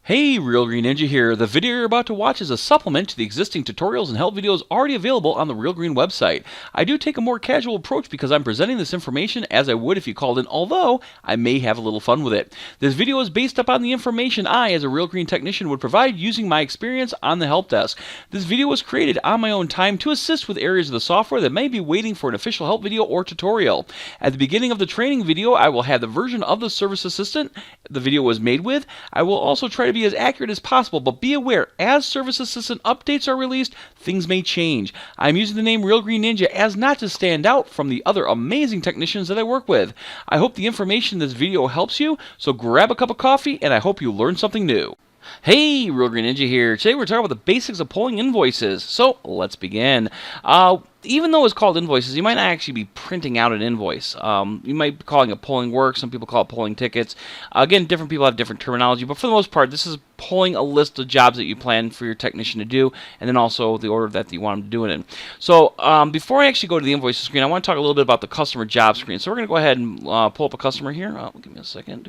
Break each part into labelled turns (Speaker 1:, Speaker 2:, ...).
Speaker 1: Hey, Real Green Ninja here. The video you're about to watch is a supplement to the existing tutorials and help videos already available on the Real Green website. I do take a more casual approach because I'm presenting this information as I would if you called in, although I may have a little fun with it. This video is based upon the information I, as a Real Green technician, would provide using my experience on the help desk. This video was created on my own time to assist with areas of the software that may be waiting for an official help video or tutorial. At the beginning of the training video, I will have the version of the Service Assistant the video was made with. I will also try to be as accurate as possible, but be aware, as Service Assistant updates are released, things may change. I'm using the name Real Green Ninja as not to stand out from the other amazing technicians that I work with. I hope the information in this video helps you, so grab a cup of coffee, and I hope you learn something new. Hey, Real Green Ninja here. Today we're talking about the basics of pulling invoices. So let's begin. Even though it's called invoices, you might not actually be printing out an invoice. You might be calling it pulling work. Some people call it pulling tickets. Again, different people have different terminology, but for the most part, this is pulling a list of jobs that you plan for your technician to do, and then also the order that you want them to do it in. So before I actually go to the invoice screen, I want to talk a little bit about the customer job screen. So we're going to go ahead and pull up a customer here. Give me a second.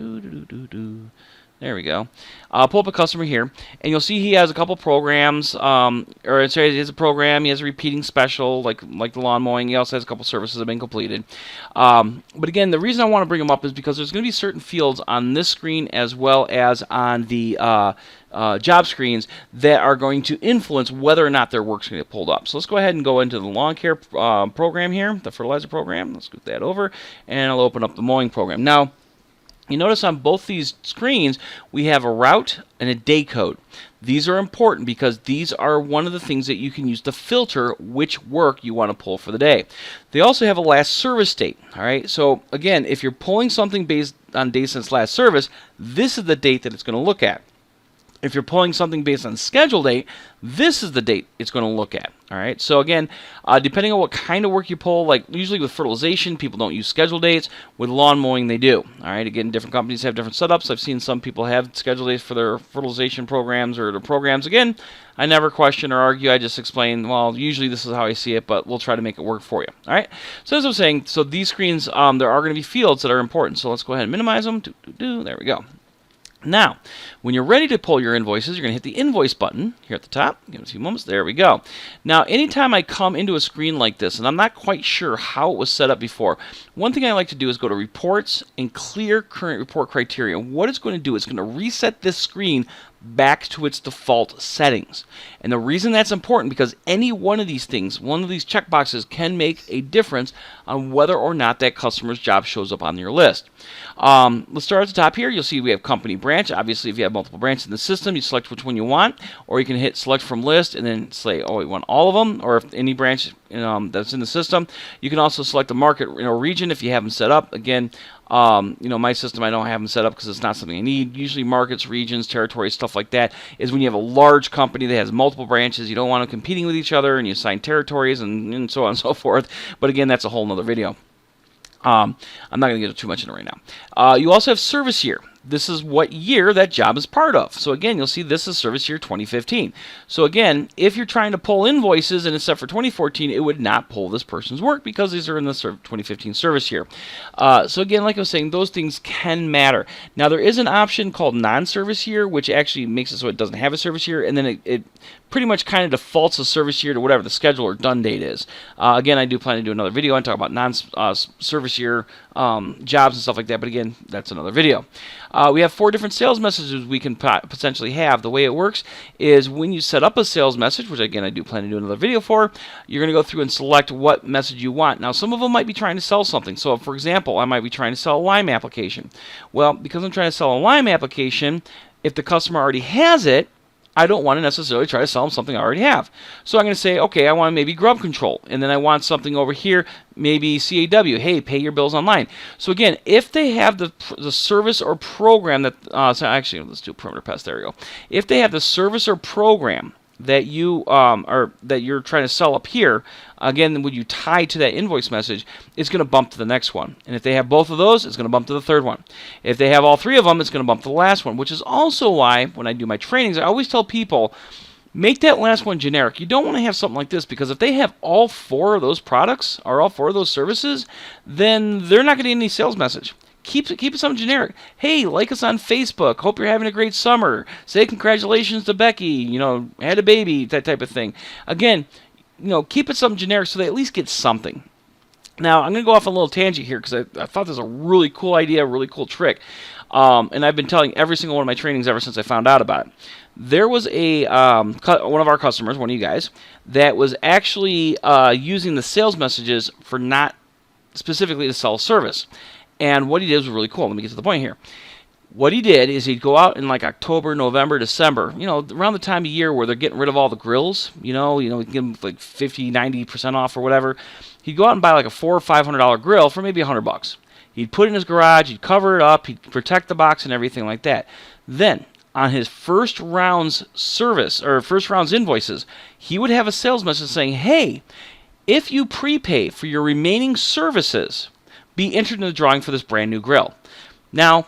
Speaker 1: There we go. Pull up a customer here, and you'll see he has a couple programs, sorry, he has a program, he has a repeating special, like the lawn mowing. He also has a couple services that have been completed. But again, the reason I want to bring them up is because there's going to be certain fields on this screen as well as on the job screens that are going to influence whether or not their work's going to get pulled up. So let's go ahead and go into the lawn care program here, the fertilizer program. Let's scoot that over, and I'll open up the mowing program. Now, you notice on both these screens, we have a route and a day code. These are important because these are one of the things that you can use to filter which work you want to pull for the day. They also have a last service date. All right. So again, if you're pulling something based on days since last service, this is the date that it's going to look at. If you're pulling something based on schedule date, this is the date it's going to look at. All right. So again, depending on what kind of work you pull, like usually with fertilization, people don't use schedule dates. With lawn mowing, they do. All right. Again, different companies have different setups. I've seen some people have schedule dates for their fertilization programs or their programs. Again, I never question or argue. I just explain, well, usually this is how I see it, but we'll try to make it work for you. All right. So as I was saying, so these screens, there are going to be fields that are important. So let's go ahead and minimize them. There we go. Now, when you're ready to pull your invoices, you're going to hit the Invoice button here at the top. Give it a few moments. There we go. Now, anytime I come into a screen like this, and I'm not quite sure how it was set up before, one thing I like to do is go to Reports and Clear Current Report Criteria. What it's going to do is it's going to reset this screen back to its default settings. And the reason that's important because any one of these things, one of these checkboxes can make a difference on whether or not that customer's job shows up on your list. Let's start at the top here. You'll see we have company branch. Obviously, if you have multiple branches in the system, you select which one you want, or you can hit select from list and then say, oh, we want all of them, or if any branch that's in the system. You can also select the market region if you have them set up. Again, my system, I don't have them set up because it's not something I need. Usually markets, regions, territories, stuff like that is when you have a large company that has multiple branches. You don't want them competing with each other, and you assign territories and so on and so forth. But again, that's a whole nother video. I'm not going to get too much into it right now. You also have service year. This is what year that job is part of. So again, you'll see this is service year 2015. So again, if you're trying to pull invoices and it's set for 2014, it would not pull this person's work because these are in the 2015 service year. So again, like I was saying, those things can matter. Now there is an option called non-service year, which actually makes it so it doesn't have a service year, and then it pretty much kind of defaults the service year to whatever the schedule or done date is. Again, I do plan to do another video and talk about non-service year jobs and stuff like that, but again, that's another video. We have 4 different sales messages we can potentially have. The way it works is when you set up a sales message, which again I do plan to do another video for, you're going to go through and select what message you want. Now some of them might be trying to sell something. So for example, I might be trying to sell a Lime application. Well, because I'm trying to sell a Lime application, if the customer already has it, I don't want to necessarily try to sell them something I already have. So I'm going to say, okay, I want maybe grub control. And then I want something over here, maybe CAW. Hey, pay your bills online. So again, if they have the service or program that, so actually, let's do perimeter pest. There we go. If they have the service or program that you that you're trying to sell up here, again, when you tie to that invoice message, it's going to bump to the next one. And if they have both of those, it's going to bump to the third one. If they have all 3 of them, it's going to bump to the last one, which is also why when I do my trainings, I always tell people, make that last one generic. You don't want to have something like this because if they have all 4 of those products or all 4 of those services, then they're not going to get any sales message. keep it something generic. Hey, like us on Facebook. Hope you're having a great summer. Say congratulations to Becky. Had a baby, that type of thing. Again, keep it something generic so they at least get something. Now, I'm going to go off on a little tangent here because I thought this was a really cool idea, a really cool trick. And I've been telling every single one of my trainings ever since I found out about it. There was one of our customers, one of you guys, that was actually using the sales messages for not specifically to sell a service. And what he did was really cool. Let me get to the point here. What he did is he'd go out in like October, November, December, around the time of year where they're getting rid of all the grills, he'd give them like 50, 90% off or whatever. He'd go out and buy like a $400 or $500 grill for maybe $100. He'd put it in his garage, he'd cover it up, he'd protect the box and everything like that. Then, on his first round's service, or first round's invoices, he would have a sales message saying, hey, if you prepay for your remaining services, be entered in the drawing for this brand new grill. Now,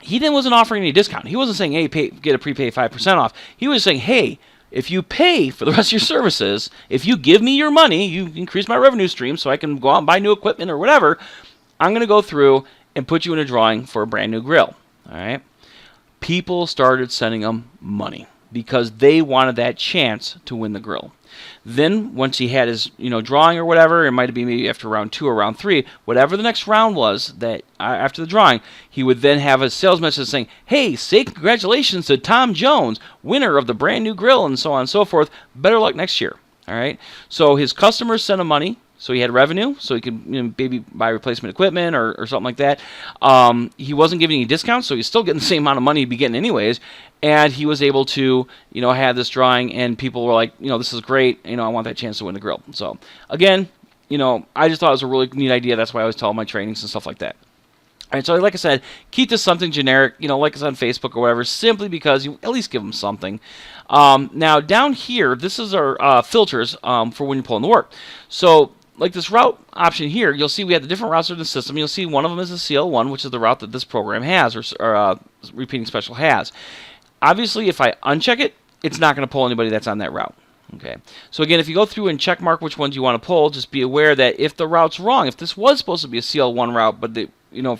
Speaker 1: he then wasn't offering any discount. He wasn't saying, hey, get a prepay 5% off. He was saying, hey, if you pay for the rest of your services, if you give me your money, you increase my revenue stream so I can go out and buy new equipment or whatever, I'm going to go through and put you in a drawing for a brand new grill. All right? People started sending him money because they wanted that chance to win the grill. Then, once he had his drawing or whatever, it might have been maybe after round 2 or round 3, whatever the next round was that after the drawing, he would then have a sales message saying, hey, say congratulations to Tom Jones, winner of the brand new grill, and so on and so forth. Better luck next year. All right? So his customers sent him money. So he had revenue, so he could maybe buy replacement equipment or something like that. He wasn't giving any discounts, so he's still getting the same amount of money he'd be getting anyways. And he was able to, have this drawing, and people were like, this is great. I want that chance to win the grill. So again, I just thought it was a really neat idea. That's why I always tell my trainings and stuff like that. All right, so like I said, keep this something generic, like us on Facebook or whatever, simply because you at least give them something. Now down here, this is our filters for when you're pulling the work. So like this route option here, you'll see we have the different routes in the system. You'll see one of them is the CL1, which is the route that this program has, or Repeating Special has. Obviously, if I uncheck it, it's not going to pull anybody that's on that route. Okay. So again, if you go through and check mark which ones you want to pull, just be aware that if the route's wrong, if this was supposed to be a CL1 route, but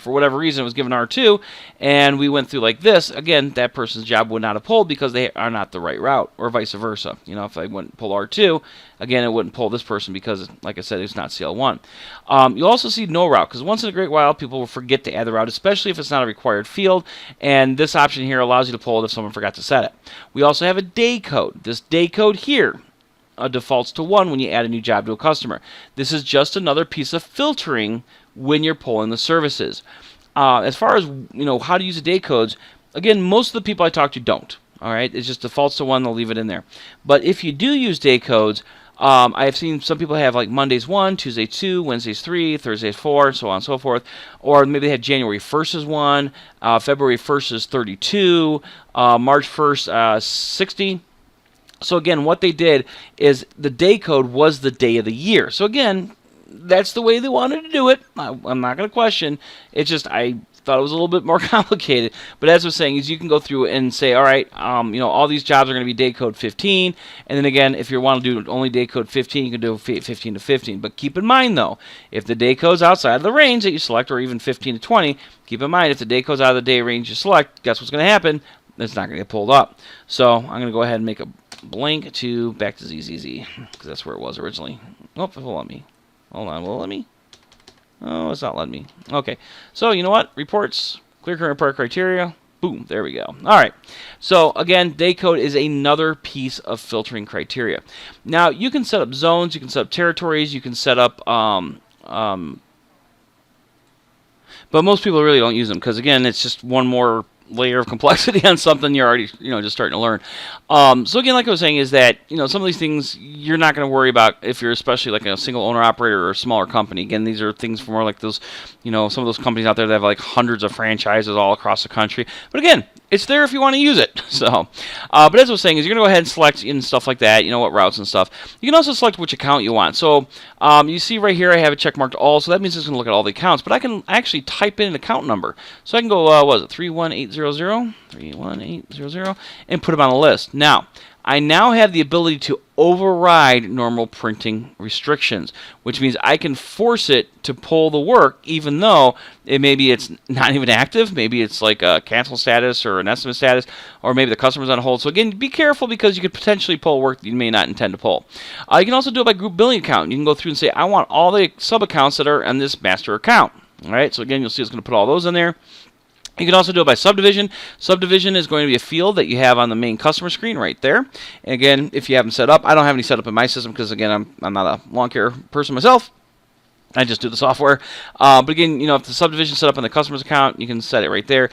Speaker 1: for whatever reason it was given R2, and we went through like this, again, that person's job would not have pulled because they are not the right route, or vice versa. If I wouldn't pull R2, again, it wouldn't pull this person because, like I said, it's not CL1. You'll also see no route, because once in a great while, people will forget to add the route, especially if it's not a required field, and this option here allows you to pull it if someone forgot to set it. We also have a day code. This day code here defaults to 1 when you add a new job to a customer. This is just another piece of filtering when you're pulling the services. As far as how to use the day codes, again, most of the people I talk to don't. All right, it just defaults to 1. They'll leave it in there. But if you do use day codes, I have seen some people have like Mondays 1, Tuesday 2, Wednesdays 3, Thursdays 4, so on and so forth. Or maybe they had January 1st is 1, February 1st is 32, March 1st 60. So again, what they did is the day code was the day of the year. So again, that's the way they wanted to do it. I'm not going to question. It's just I thought it was a little bit more complicated. But as I was saying, is you can go through and say, all right, all these jobs are going to be day code 15. And then again, if you want to do only day code 15, you can do 15 to 15. But keep in mind, though, if the day code's outside of the range that you select, or even 15 to 20, keep in mind, if the day code's out of the day range you select, guess what's going to happen? It's not going to get pulled up. So I'm going to go ahead and make a blank to back to ZZZ, because that's where it was originally. Oh, it won't let me. Hold on, will it let me? Oh, it's not letting me. Okay, so you know what? Reports, clear current report criteria. Boom, there we go. All right. So again, day code is another piece of filtering criteria. Now you can set up zones, you can set up territories, you can set up but most people really don't use them because again, it's just one more layer of complexity on something you're already, just starting to learn. So again, like I was saying, is that, some of these things you're not going to worry about if you're especially like a single owner operator or a smaller company. Again, these are things for more like those, some of those companies out there that have like hundreds of franchises all across the country. But again, it's there if you want to use it. So, but as I was saying, is you're going to go ahead and select and stuff like that, what routes and stuff. You can also select which account you want. So, you see right here, I have it check marked all, so that means it's going to look at all the accounts. But I can actually type in an account number. So I can go, what is it, 31800, and put them on the list. Now, I now have the ability to override normal printing restrictions, which means I can force it to pull the work even though maybe it's not even active. Maybe it's like a cancel status or an estimate status, or maybe the customer's on hold. So again, be careful because you could potentially pull work that you may not intend to pull. You can also do it by group billing account. You can go through and say, I want all the sub-accounts that are on this master account. All right, so again, you'll see it's going to put all those in there. You can also do it by subdivision. Subdivision is going to be a field that you have on the main customer screen right there. And again, if you haven't set up, I don't have any set up in my system because, again, I'm not a lawn care person myself. I just do the software. But again, if the subdivision is set up on the customer's account, you can set it right there.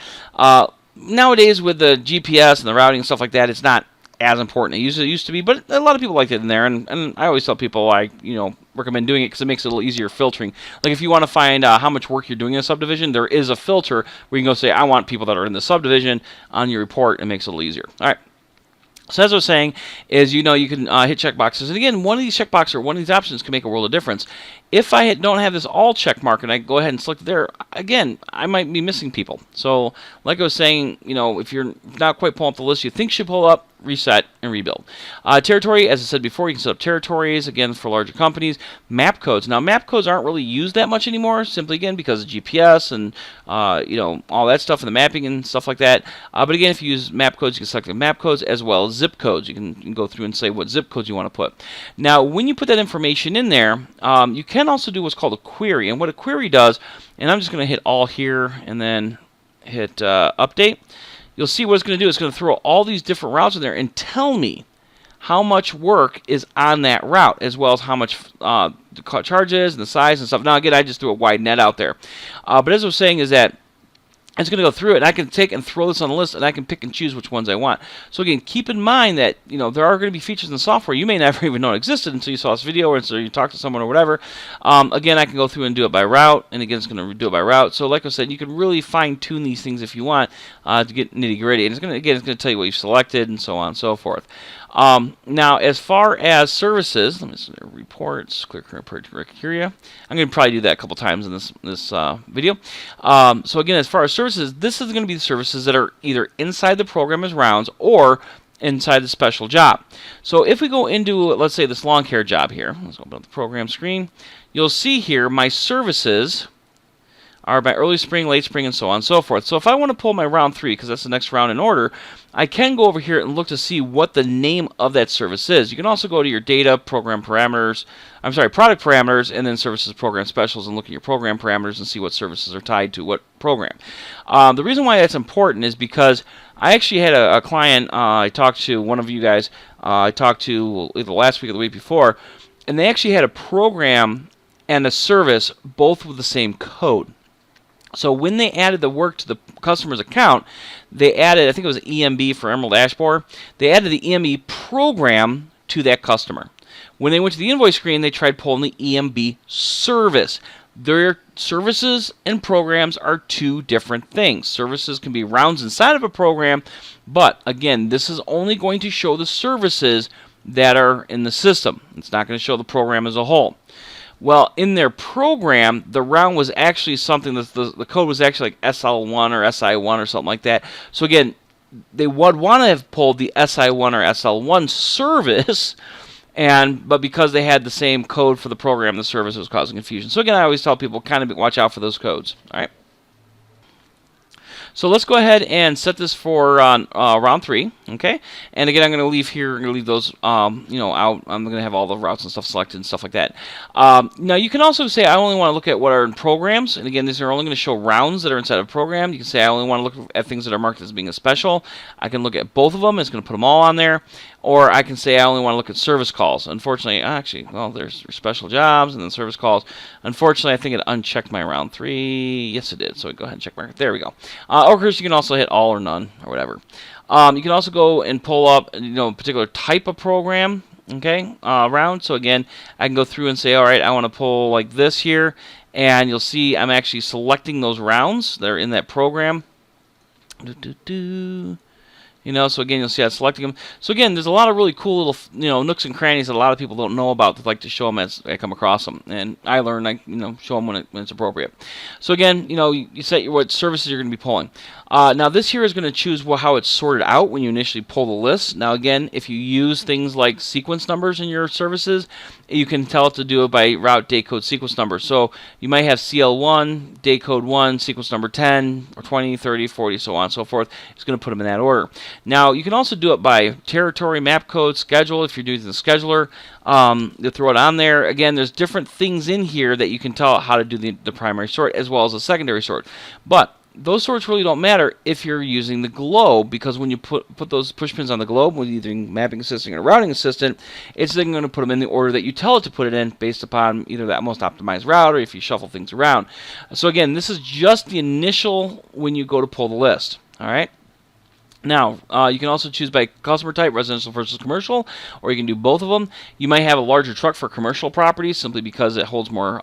Speaker 1: Nowadays, with the GPS and the routing and stuff like that, it's not as important as it used to be, but a lot of people like it in there, and I always tell people I recommend doing it because it makes it a little easier filtering. Like if you want to find how much work you're doing in a subdivision, there is a filter where you can go say, I want people that are in the subdivision on your report, and it makes it a little easier. All right. So as I was saying, is you can hit checkboxes, and again, one of these checkboxes or one of these options can make a world of difference. If I don't have this all check mark and I go ahead and select there, again, I might be missing people. So like I was saying, if you're not quite pulling up the list you think should pull up, reset and rebuild. Territory, as I said before, you can set up territories, again, for larger companies. Map codes. Now, map codes aren't really used that much anymore, simply, again, because of GPS and, all that stuff and the mapping and stuff like that. But again, if you use map codes, you can select the map codes as well as zip codes. You can go through and say what zip codes you want to put. Now, when you put that information in there, you can also do what's called a query. And what a query does, and I'm just going to hit all here and then hit update. You'll see what it's going to do. It's going to throw all these different routes in there and tell me how much work is on that route, as well as how much the charge is and the size and stuff. Now, again, I just threw a wide net out there. But as I was saying is that it's going to go through it, and I can take and throw this on the list, and I can pick and choose which ones I want. So again, keep in mind that there are going to be features in the software you may never even know existed until you saw this video or until you talk to someone or whatever. Again, I can go through and do it by route, and again, it's going to do it by route. So like I said, you can really fine-tune these things if you want to get nitty-gritty, and it's going to tell you what you've selected and so on and so forth. Now, as far as services, let me see, reports, clear current criteria. I'm going to probably do that a couple times in this video. So again, as far as services, this is going to be the services that are either inside the program as rounds or inside the special job. So if we go into, let's say, this lawn care job here, let's open up the program screen. You'll see here my services are by early spring, late spring, and so on and so forth. So if I want to pull my round 3, because that's the next round in order, I can go over here and look to see what the name of that service is. You can also go to your data, product parameters, and then services, program specials, and look at your program parameters and see what services are tied to what program. The reason why that's important is because I actually had a client, I talked to one of you guys, I talked to either last week or the week before, and they actually had a program and a service both with the same code. So when they added the work to the customer's account, they added, I think it was EMB for Emerald Ash Borer, they added the EMB program to that customer. When they went to the invoice screen, they tried pulling the EMB service. Their services and programs are two different things. Services can be rounds inside of a program, but again, this is only going to show the services that are in the system. It's not going to show the program as a whole. Well, in their program, the round was actually something that the code was actually like SL1 or SI1 or something like that. So again, they would want to have pulled the SI1 or SL1 service, but because they had the same code for the program, the service was causing confusion. So again, I always tell people kind of watch out for those codes. All right. So let's go ahead and set this for round 3, okay? And again, I'm going to leave here, I'm going to leave those, out. I'm going to have all the routes and stuff selected and stuff like that. Now, you can also say, I only want to look at what are in programs. And again, these are only going to show rounds that are inside of a program. You can say, I only want to look at things that are marked as being a special. I can look at both of them. It's going to put them all on there. Or I can say I only want to look at service calls. Unfortunately, there's special jobs and then service calls. Unfortunately, I think it unchecked my round 3. Yes, it did. So go ahead and check mark. There we go. Of course, you can also hit all or none or whatever. You can also go and pull up, a particular type of program, okay, round. So again, I can go through and say, all right, I want to pull like this here, and you'll see I'm actually selecting those rounds that are in that program. So again, you'll see I'm selecting them. So again, there's a lot of really cool little, nooks and crannies that a lot of people don't know about that like to show them as I come across them. And I learn, show them when it's appropriate. So again, you set what services you're going to be pulling. Now this here is going to choose how it's sorted out when you initially pull the list. Now again, if you use things like sequence numbers in your services, you can tell it to do it by route, date code, sequence number. So you might have CL1, date code 1, sequence number 10, or 20, 30, 40, so on and so forth. It's going to put them in that order. Now you can also do it by territory, map code, schedule if you're using the scheduler. You'll throw it on there. Again, there's different things in here that you can tell how to do the primary sort as well as the secondary sort. But those sorts really don't matter if you're using the globe, because when you put those push pins on the globe with either mapping assistant or routing assistant, it's then going to put them in the order that you tell it to put it in based upon either that most optimized route or if you shuffle things around. So again, this is just the initial when you go to pull the list. All right. Now, you can also choose by customer type, residential versus commercial, or you can do both of them. You might have a larger truck for commercial properties simply because it holds more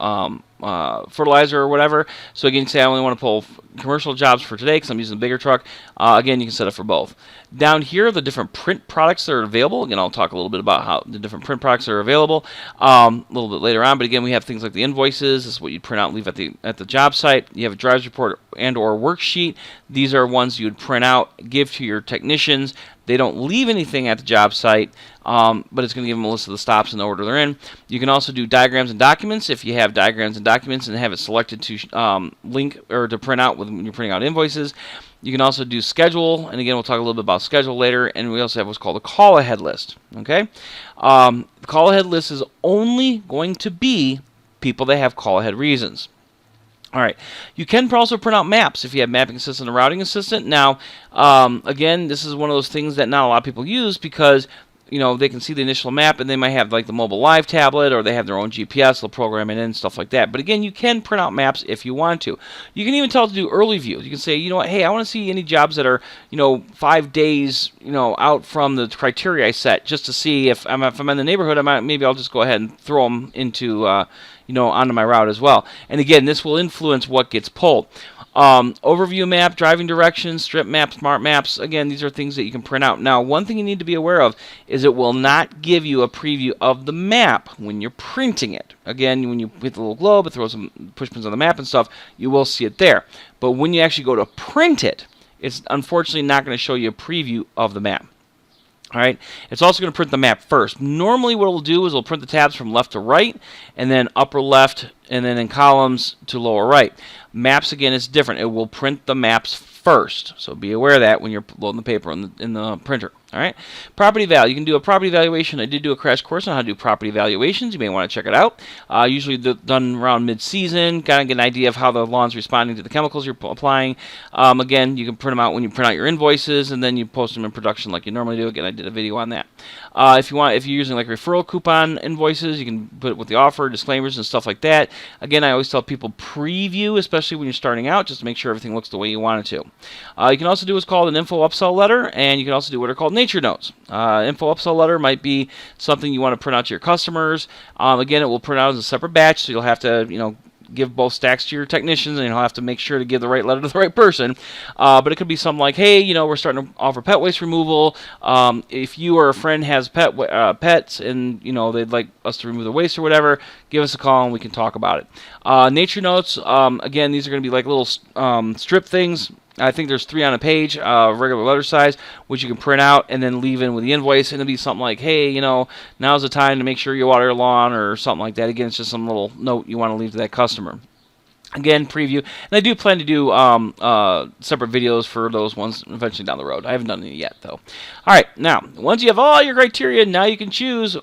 Speaker 1: fertilizer or whatever. So again, you can say I only want to pull commercial jobs for today because I'm using a bigger truck. Again, you can set it for both. Down here are the different print products that are available. Again, I'll talk a little bit about how the different print products are available a little bit later on. But again, we have things like the invoices. This is what you print out and leave at the job site. You have a driver's report and or worksheet. These are ones you would print out, give to your technicians. They don't leave anything at the job site, but it's going to give them a list of the stops in the order they're in. You can also do diagrams and documents if you have diagrams and documents and have it selected to link or to print out when you're printing out invoices. You can also do schedule, and again, we'll talk a little bit about schedule later, and we also have what's called a call-ahead list. Okay, the call-ahead list is only going to be people that have call-ahead reasons. All right, you can also print out maps if you have mapping assistant and routing assistant. Now, again, this is one of those things that not a lot of people use because they can see the initial map and they might have like the mobile live tablet or they have their own GPS, they'll program it in, stuff like that. But again, you can print out maps if you want to. You can even tell it to do early views. You can say, hey, I want to see any jobs that are, 5 days, out from the criteria I set, just to see if I'm in the neighborhood, maybe I'll just go ahead and throw them into, onto my route as well. And again, this will influence what gets pulled. Overview map, driving directions, strip map, smart maps. Again, these are things that you can print out. Now, one thing you need to be aware of is it will not give you a preview of the map when you're printing it. Again, when you hit the little globe, it throws some push pins on the map and stuff, you will see it there. But when you actually go to print it, it's unfortunately not going to show you a preview of the map. All right, it's also going to print the map first. Normally what it'll do is it'll print the tabs from left to right, and then upper left, and then in columns to lower right. Maps, again, is different. It will print the maps first, so be aware of that when you're loading the paper in the printer. All right, property value. You can do a property valuation. I did do a crash course on how to do property valuations. You may want to check it out. Usually done around mid-season, kind of get an idea of how the lawn's responding to the chemicals you're applying. Again, you can print them out when you print out your invoices, and then you post them in production like you normally do. Again, I did a video on that. If you're using like referral coupon invoices, you can put it with the offer, disclaimers, and stuff like that. Again, I always tell people preview, especially when you're starting out, just to make sure everything looks the way you want it to. You can also do what's called an info upsell letter, and you can also do what are called nature notes. Info upsell letter might be something you want to print out to your customers. Again, it will print out as a separate batch, so you'll have to, give both stacks to your technicians, and you'll have to make sure to give the right letter to the right person. But it could be something like, hey, we're starting to offer pet waste removal. If you or a friend has pets and, they'd like us to remove the waste or whatever, give us a call and we can talk about it. Nature notes, again, these are going to be like little strip things. I think there's 3 on a page, regular letter size, which you can print out and then leave in with the invoice. And it'll be something like, hey, now's the time to make sure you water your lawn or something like that. Again, it's just some little note you want to leave to that customer. Again, preview. And I do plan to do separate videos for those ones eventually down the road. I haven't done any yet, though. All right, now, once you have all your criteria, now you can choose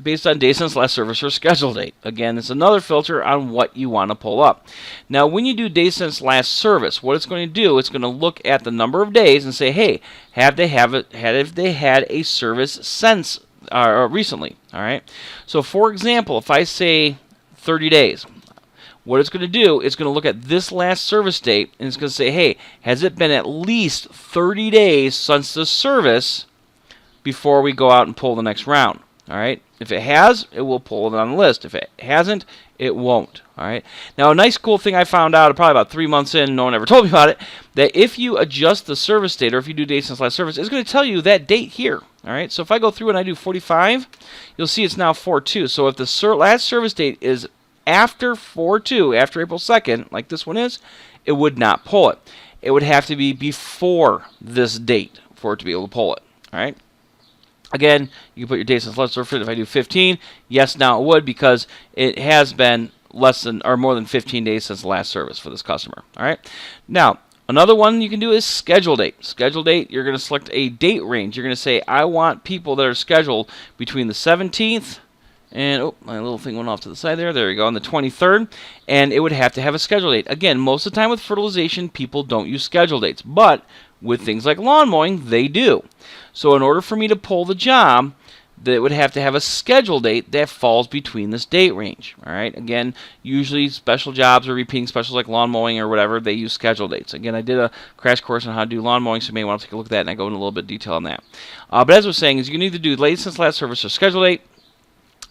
Speaker 1: based on day since last service or schedule date. Again, it's another filter on what you want to pull up. Now, when you do day since last service, what it's going to do, it's going to look at the number of days and say, hey, have they had a service since recently? All right. So, for example, if I say 30 days, what it's going to do, it's going to look at this last service date and it's going to say, hey, has it been at least 30 days since the service before we go out and pull the next round? All right. If it has, it will pull it on the list. If it hasn't, It won't. All right. Now, a nice cool thing I found out probably about 3 months in, no one ever told me about it, that if you adjust the service date, or if you do date since last service, it's going to tell you that date here. All right. So if I go through and I do 45, you'll see it's now 4/2. So if the last service date is after 4/2, after April 2nd, like this one is, it would not pull it. It would have to be before this date for it to be able to pull it. All right. Again, you can put your date since last service. If I do 15, yes, now it would, because it has been less than or more than 15 days since the last service for this customer. All right. Now, another one you can do is schedule date. Schedule date, you're going to select a date range. You're going to say, I want people that are scheduled between the 17th and, oh, my little thing went off to the side there. There you go, on the 23rd. And it would have to have a schedule date. Again, most of the time with fertilization, people don't use schedule dates. But with things like lawn mowing, they do. So in order for me to pull the job, that would have to have a schedule date that falls between this date range. All right. Again, usually special jobs or repeating specials like lawn mowing or whatever, they use schedule dates. Again, I did a crash course on how to do lawn mowing, so you may want to take a look at that, and I go into a little bit of detail on that. But as I was saying, is you can either do latest since last service or schedule date.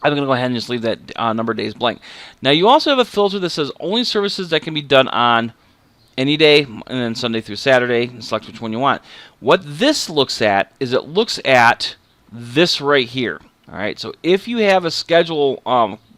Speaker 1: I'm going to go ahead and just leave that number of days blank. Now, you also have a filter that says only services that can be done on any day, and then Sunday through Saturday, and select which one you want. What this looks at is it looks at this right here. All right, so if you have a schedule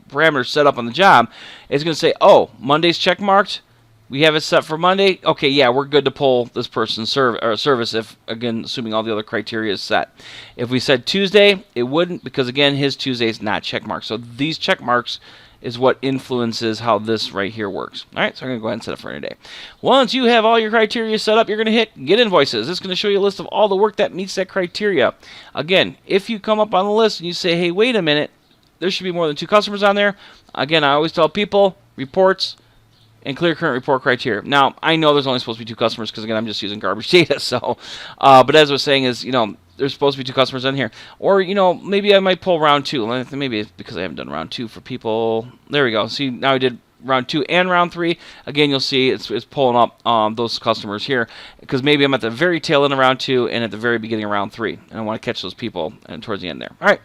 Speaker 1: parameter set up on the job, it's going to say, oh, Monday's check marked. We have it set for Monday. Okay, yeah, we're good to pull this person's service if, again, assuming all the other criteria is set. If we said Tuesday, it wouldn't, because, again, his Tuesday is not check marked. So these check marks is what influences how this right here works. All right, so I'm going to go ahead and set it for any day. Once you have all your criteria set up, you're going to hit Get Invoices. It's going to show you a list of all the work that meets that criteria. Again, if you come up on the list and you say, hey, wait a minute, there should be more than 2 customers on there. Again, I always tell people, reports, and clear current report criteria. Now, I know there's only supposed to be 2 customers because, again, I'm just using garbage data. So, but as I was saying is, there's supposed to be 2 customers in here. Or, maybe I might pull round 2. Maybe it's because I haven't done round 2 for people. There we go. See, now I did round 2 and round 3. Again, you'll see it's pulling up those customers here, because maybe I'm at the very tail end of round 2 and at the very beginning of round 3. And I want to catch those people towards the end there. All right.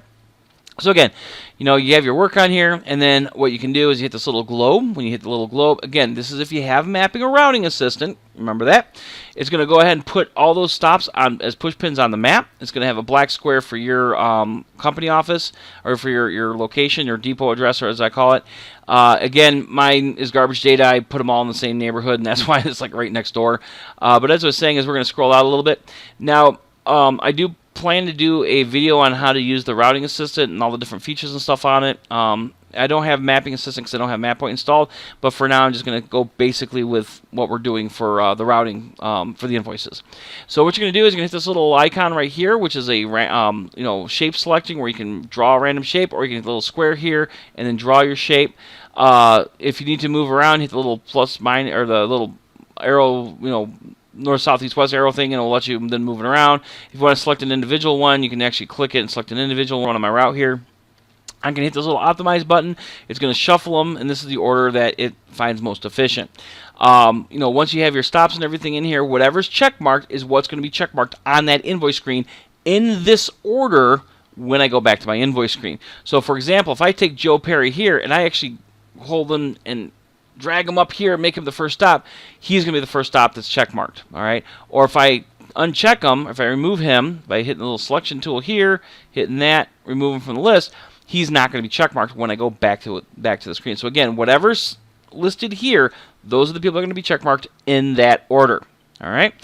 Speaker 1: So again, you have your work on here, and then what you can do is you hit this little globe. When you hit the little globe, again, this is if you have Mapping or Routing Assistant. Remember that. It's going to go ahead and put all those stops on as push pins on the map. It's going to have a black square for your company office, or for your location, your depot address, or as I call it. Again, mine is garbage data. I put them all in the same neighborhood, and that's why it's like right next door. But as I was saying, is we're going to scroll out a little bit. Now, I do plan to do a video on how to use the routing assistant and all the different features and stuff on it. I don't have mapping assistant because I don't have MapPoint installed, but for now I'm just going to go basically with what we're doing for the routing for the invoices. So what you're going to do is you're going to hit this little icon right here, which is a shape selecting, where you can draw a random shape, or you can hit the little square here and then draw your shape. If you need to move around, hit the little plus minus, or the little arrow, north, south, east, west arrow thing, and it'll let you then move it around. If you want to select an individual one, you can actually click it and select an individual one on my route here. I'm going to hit this little optimize button. It's going to shuffle them, and this is the order that it finds most efficient. Once you have your stops and everything in here, whatever's check marked is what's going to be check marked on that invoice screen in this order when I go back to my invoice screen. So, for example, if I take Joe Perry here and I actually hold him and drag him up here and make him the first stop, he's going to be the first stop that's check marked. All right. Or if I uncheck him, if I remove him by hitting the little selection tool here, hitting that, remove him from the list, he's not going to be check marked when I go back to the screen. So again, whatever's listed here, those are the people that are going to be check marked in that order. All right.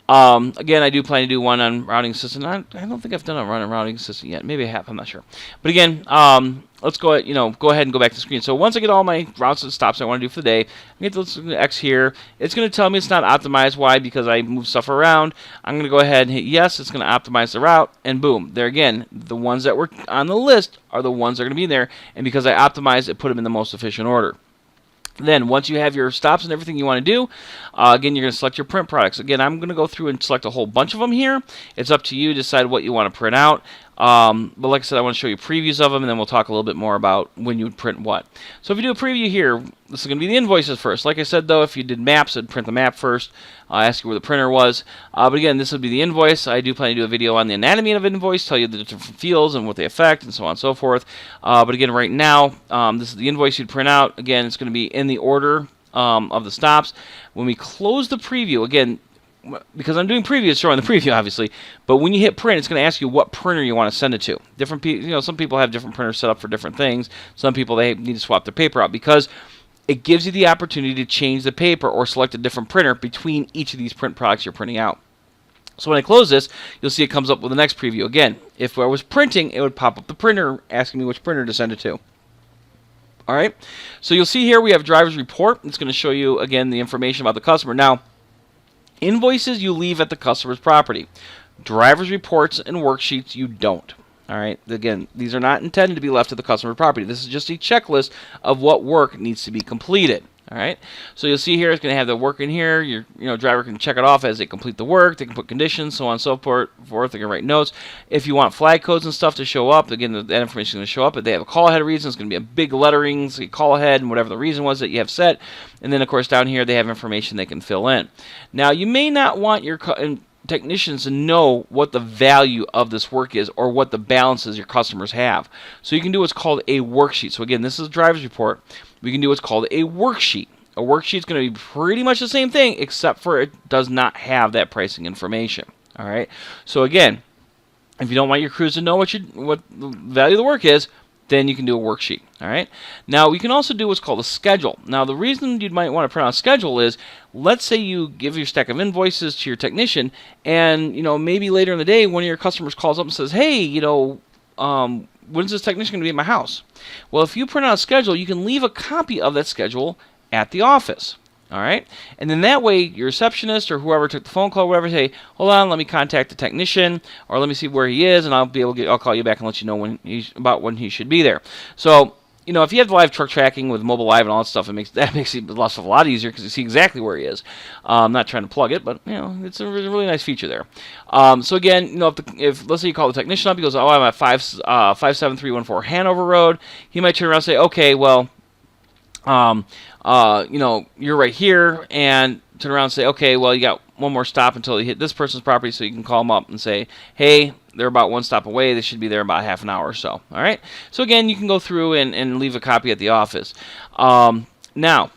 Speaker 1: Again, I do plan to do one on routing assistant. I don't think I've done a run on routing assistant yet. Maybe I have. I'm not sure. But again, let's go ahead and go back to the screen. So once I get all my routes and stops I want to do for the day, I get this X here. It's going to tell me it's not optimized. Why? Because I move stuff around. I'm going to go ahead and hit yes. It's going to optimize the route, and boom. There again, the ones that were on the list are the ones that are going to be there. And because I optimized it, put them in the most efficient order. Then, once you have your stops and everything you want to do, again, you're going to select your print products. Again, I'm going to go through and select a whole bunch of them here. It's up to you to decide what you want to print out. But like I said, I want to show you previews of them, and then we'll talk a little bit more about when you would print what. So if you do a preview here, this is going to be the invoices first. Like I said, though, if you did maps, it'd print the map first. I'll ask you where the printer was. But again, this would be the invoice. I do plan to do a video on the anatomy of an invoice, tell you the different fields and what they affect, and so on and so forth. But again, right now, this is the invoice you'd print out. Again, it's going to be in the order of the stops. When we close the preview, again, because I'm doing previews, showing the preview, obviously, but when you hit print, it's going to ask you what printer you want to send it to. Different people, some people have different printers set up for different things. Some people, they need to swap their paper out because it gives you the opportunity to change the paper or select a different printer between each of these print products you're printing out. So when I close this, you'll see it comes up with the next preview. Again, if I was printing, it would pop up the printer asking me which printer to send it to. All right, so you'll see here we have driver's report. It's going to show you, again, the information about the customer. Now, invoices you leave at the customer's property. Driver's reports and worksheets you don't. All right. Again, these are not intended to be left at the customer's property. This is just a checklist of what work needs to be completed. All right. So you'll see here it's going to have the work in here. Your driver can check it off as they complete the work. They can put conditions, so on and so forth. They can write notes. If you want flag codes and stuff to show up, again, that information is going to show up. If they have a call ahead reason, it's going to be a big lettering, so you call ahead and whatever the reason was that you have set. And then, of course, down here they have information they can fill in. Now, you may not want your technicians to know what the value of this work is or what the balances your customers have. So you can do what's called a worksheet. So again, this is a driver's report. We can do what's called a worksheet. A worksheet is going to be pretty much the same thing, except for it does not have that pricing information. All right. So again, if you don't want your crews to know what the value of the work is, then you can do a worksheet. All right. Now we can also do what's called a schedule. Now the reason you might want to print out a schedule is, let's say you give your stack of invoices to your technician, and maybe later in the day one of your customers calls up and says, "Hey, when's this technician going to be at my house?" Well, if you print out a schedule, you can leave a copy of that schedule at the office. All right, and then that way your receptionist or whoever took the phone call, or whatever, say, "Hold on, let me contact the technician, or let me see where he is, and I'll call you back and let you know when he should be there." So if you have the live truck tracking with mobile live and all that stuff, that makes it a lot easier because you see exactly where he is. I'm not trying to plug it, but it's a really nice feature there. So again, if let's say you call the technician up, he goes, "Oh, I'm at 57314 Hanover Road." He might turn around and say, "Okay, well, you're right here," and turn around and say, "Okay, well, you got one more stop until you hit this person's property," so you can call them up and say, "Hey, they're about one stop away. They should be there about half an hour or so." All right. So again, you can go through and leave a copy at the office. Now,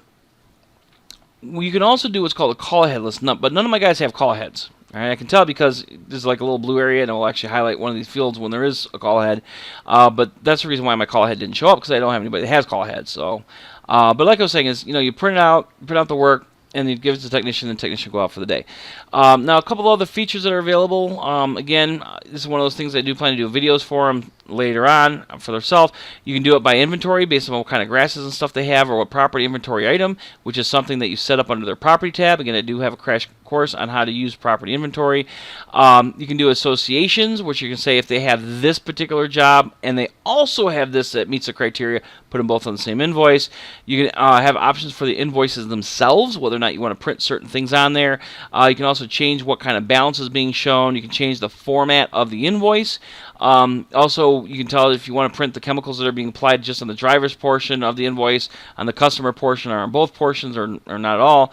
Speaker 1: you can also do what's called a call ahead list, but none of my guys have call aheads. All right, I can tell because there's like a little blue area, and it will actually highlight one of these fields when there is a call ahead. But that's the reason why my call ahead didn't show up, because I don't have anybody that has call ahead. So, but like I was saying, is you print out the work, and you give it to the technician, and the technician will go out for the day. Now, a couple of other features that are available. Again, this is one of those things I do plan to do videos for them later on for themselves. You can do it by inventory based on what kind of grasses and stuff they have, or what property inventory item, which is something that you set up under their property tab. Again, I do have a crash course on how to use property inventory. You can do associations, which you can say if they have this particular job and they also have this that meets the criteria, put them both on the same invoice. You can have options for the invoices themselves, whether or not you want to print certain things on there. You can also change what kind of balance is being shown. You can change the format of the invoice. Also, you can tell if you want to print the chemicals that are being applied just on the driver's portion of the invoice, on the customer portion, or on both portions, or not at all.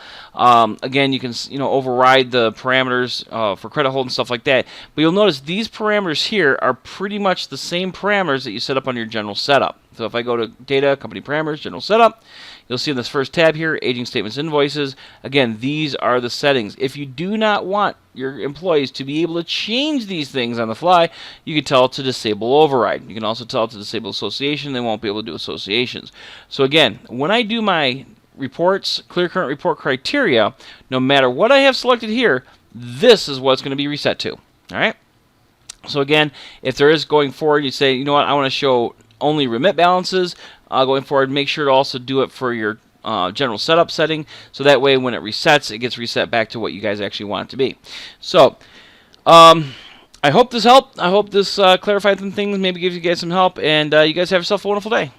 Speaker 1: Again, you can override the parameters for credit hold and stuff like that. But you'll notice these parameters here are pretty much the same parameters that you set up on your general setup. So if I go to Data, Company Parameters, General Setup, you'll see in this first tab here, Aging Statements, Invoices. Again, these are the settings. If you do not want your employees to be able to change these things on the fly, you can tell it to disable override. You can also tell it to disable association. They won't be able to do associations. So again, when I do my reports, clear current report criteria, no matter what I have selected here, this is what it's going to be reset to. All right. So again, if there is going forward, you say, I want to show only remit balances going forward, make sure to also do it for your general setup setting, so that way when it resets, it gets reset back to what you guys actually want it to be. So I hope this helped. I hope this clarified some things, maybe gives you guys some help, and you guys have yourself a wonderful day.